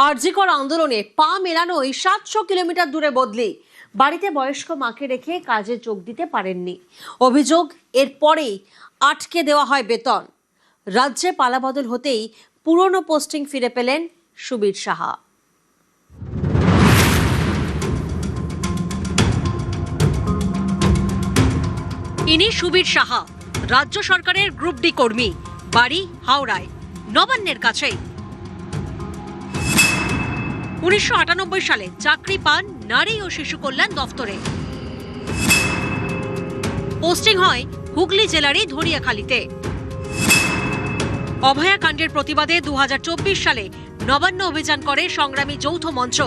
আরজিকর আন্দোলনে পা মেলানোই 700 কিলোমিটার দূরে বদলি। বাড়িতে বয়স্ক মাকে রেখে কাজে যোগ দিতে পারেননি। অভিযোগ, এরপরেই আটকে দেওয়া হয় বেতন। রাজ্যে পালাবদল হতেই পুরনো পোস্টিং ফিরে পেলেন সুবীর সাহা। ইনি সুবীর সাহা, রাজ্য সরকারের গ্রুপ ডি কর্মী, বাড়ি হাওড়ায়, নবান্নের কাছেই। 1998 সালে চাকরি পান নারী ও শিশু কল্যাণ দফতরে। পোস্টিং হয় হুগলি জেলারই ধরিয়াখালীতে। অভয়াকাণ্ডের প্রতিবাদে 2024 সালে নবান্ন অভিযান করে সংগ্রামী যৌথ মঞ্চ।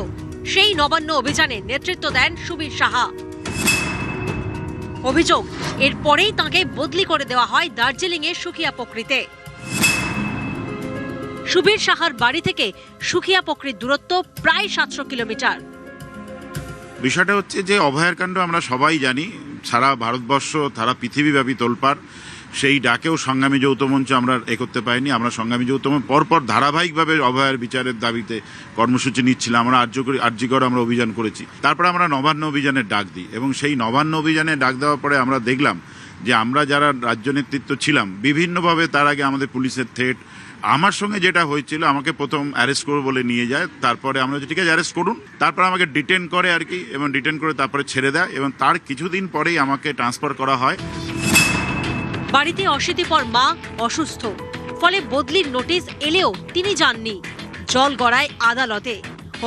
সেই নবান্ন অভিযানে নেতৃত্ব দেন সুবীর সাহা। অভিযোগ, এরপরেই তাঁকে বদলি করে দেওয়া হয় দার্জিলিংয়ের সুখিয়াপোখরিতে। সুবীর সাহার বাড়ি থেকে সুখিয়াপোখরির দূরত্ব প্রায় 700 কিলোমিটার। বিষয়টা হচ্ছে যে অভয়ার কাণ্ড আমরা সবাই জানি, সারা ভারতবর্ষ, সারা পৃথিবীব্যাপী তোলপাড়। সেই ডাকেও সংগ্রামী যৌথ মঞ্চ আমরা করতে পারিনি। আমরা সংগ্রামী যৌথ মঞ্চ পরপর ধারাবাহিকভাবে অভয়ার বিচারের দাবিতে কর্মসূচি নিচ্ছিলাম। আমরা আরজিকর আমরা অভিযান করেছি, তারপরে আমরা নবান্ন অভিযানের ডাক দিই এবং সেই নবান্ন অভিযানে ডাক দেওয়ার পরে আমরা দেখলাম যে আমরা যারা রাজ্য নেতৃত্ব ছিলাম বিভিন্নভাবে, তার আগে আমাদের পুলিশের থ্রেট। আমার সঙ্গে যেটা হয়েছিল, আমাকে প্রথম অ্যারেস্ট করবো বলে নিয়ে যায়, তারপরে আমরা ঠিক আছে অ্যারেস্ট করুন, তারপর আমাকে ডিটেন করে আর কি, এবং ডিটেন করে তারপরে ছেড়ে দেয় এবং তার কিছুদিন পরেই আমাকে ট্রান্সফার করা হয়। বাড়িতে অশীতিপর মা অসুস্থ, ফলে বদলির নোটিশ এলেও তিনি যাননি। জল গড়ায় আদালতে।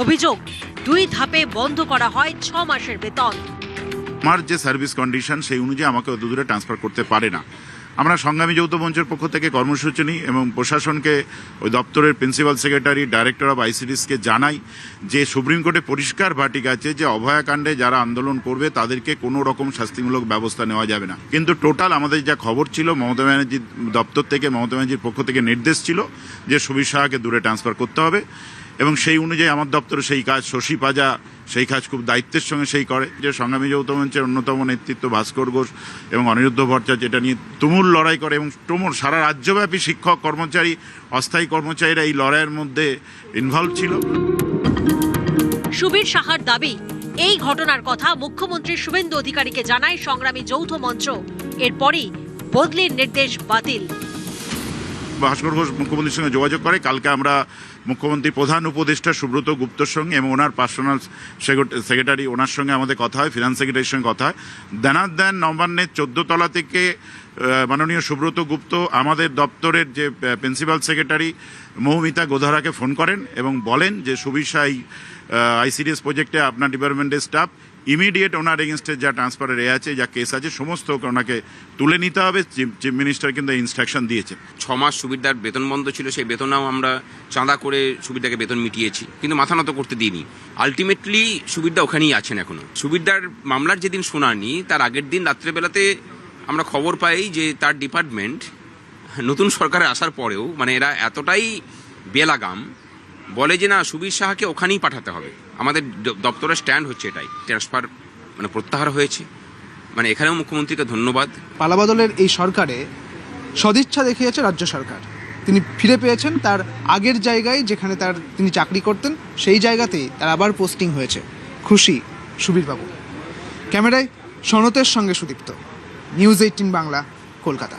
অভিযোগ, 2 ধাপে বন্ধ করা হয় 6 মাসের বেতন। আমার যে সার্ভিস কন্ডিশন সেই অনুযায়ী আমাকে অত দূরে ট্রান্সফার করতে পারে না। আমরা সংগ্রামী যৌথ মঞ্চের পক্ষ থেকে কর্মসূচি নিই এবং প্রশাসনকে, ওই দপ্তরের প্রিন্সিপাল সেক্রেটারি, ডাইরেক্টর অফ আইসিডিসকে জানাই যে সুপ্রিম কোর্টে পরিষ্কার ভার্ডিক্ট আছে যে অভয়াকাণ্ডে যারা আন্দোলন করবে তাদেরকে কোনো রকম শাস্তিমূলক ব্যবস্থা নেওয়া যাবে না। কিন্তু টোটাল আমাদের যা খবর ছিল, মমতা ব্যানার্জির দপ্তর থেকে, মমতা ব্যানার্জির পক্ষ থেকে নির্দেশ ছিল যে সুবীর সাহাকে দূরে ট্রান্সফার করতে হবে এবং সেই অনুযায়ী আমার দপ্তরে সেই কাজ, শশী পাজা সেই কাজ খুব দায়িত্বের সঙ্গে সেই করে। যে সংগ্রামী যৌথ মঞ্চের অন্যতম নেতৃত্ব ভাস্কর ঘোষ এবং অনিরুদ্ধ ভট্টাচার্য এটা নিয়ে তুমুল লড়াই করে এবং সারা রাজ্যব্যাপী শিক্ষক, কর্মচারী, অস্থায়ী কর্মচারীরা এই লড়াইয়ের মধ্যে ইনভলভ ছিল। সুবীর সাহার দাবি, এই ঘটনার কথা মুখ্যমন্ত্রী শুভেন্দু অধিকারীকে জানায় সংগ্রামী যৌথ মঞ্চ। এরপরই বদলির নির্দেশ বাতিল। ভাস্কর ঘোষ মুখ্যমন্ত্রীর সঙ্গে যোগাযোগ করে। কালকে আমরা মুখ্যমন্ত্রী প্রধান উপদেষ্টা সুব্রত গুপ্তর সঙ্গে এবং ওনার পার্সোনাল সেক্রেটারি, ওনার সঙ্গে আমাদের কথা হয়, ফিনান্স সেক্রেটারির সঙ্গে কথা হয়। দেন নবান্নের 14 তলা থেকে মাননীয় সুব্রত গুপ্ত আমাদের দপ্তরের যে প্রিন্সিপাল সেক্রেটারি মৌমিতা গোধারাকে ফোন করেন এবং বলেন যে সুবীর সাহা আইসিডিএস প্রজেক্টে আপনার ডিপার্টমেন্টের স্টাফ, ইমিডিয়েট ওনার এগেনস্টে যা ট্রান্সফারের আছে, যা কেস আছে, সমস্ত ওনাকে তুলে নিতে হবে। চিফ মিনিস্টার কিন্তু ইনস্ট্রাকশন দিয়েছে। 6 মাস সুবিধার বেতন বন্ধ ছিল, সেই বেতনও আমরা চাঁদা করে সুবিধাকে বেতন মিটিয়েছি, কিন্তু মাথা নত করতে দিইনি। আলটিমেটলি সুবিধা ওখানেই আছেন এখনো। সুবিধার মামলার যেদিন শুনানি, তার আগের দিন রাত্রেবেলাতে আমরা খবর পাই যে তার ডিপার্টমেন্ট নতুন সরকারে আসার পরেও, মানে এরা এতটাই বেলাগাম, বলে যে না, সুবীর সাহাকে ওখানেই পাঠাতে হবে। আমাদের দপ্তরের স্ট্যান্ড হচ্ছে এটাই, ট্রান্সফার মানে প্রত্যাহার হয়েছে। মানে এখানেও মুখ্যমন্ত্রীকে ধন্যবাদ। পালাবদলের এই সরকারে সদিচ্ছা দেখিয়েছে রাজ্য সরকার। তিনি ফিরে পেয়েছেন তার আগের জায়গায়, যেখানে তিনি চাকরি করতেন, সেই জায়গাতেই তার আবার পোস্টিং হয়েছে। খুশি সুবীরবাবু। ক্যামেরায় সনতের সঙ্গে সুদীপ্ত, নিউজ 18 বাংলা, কলকাতা।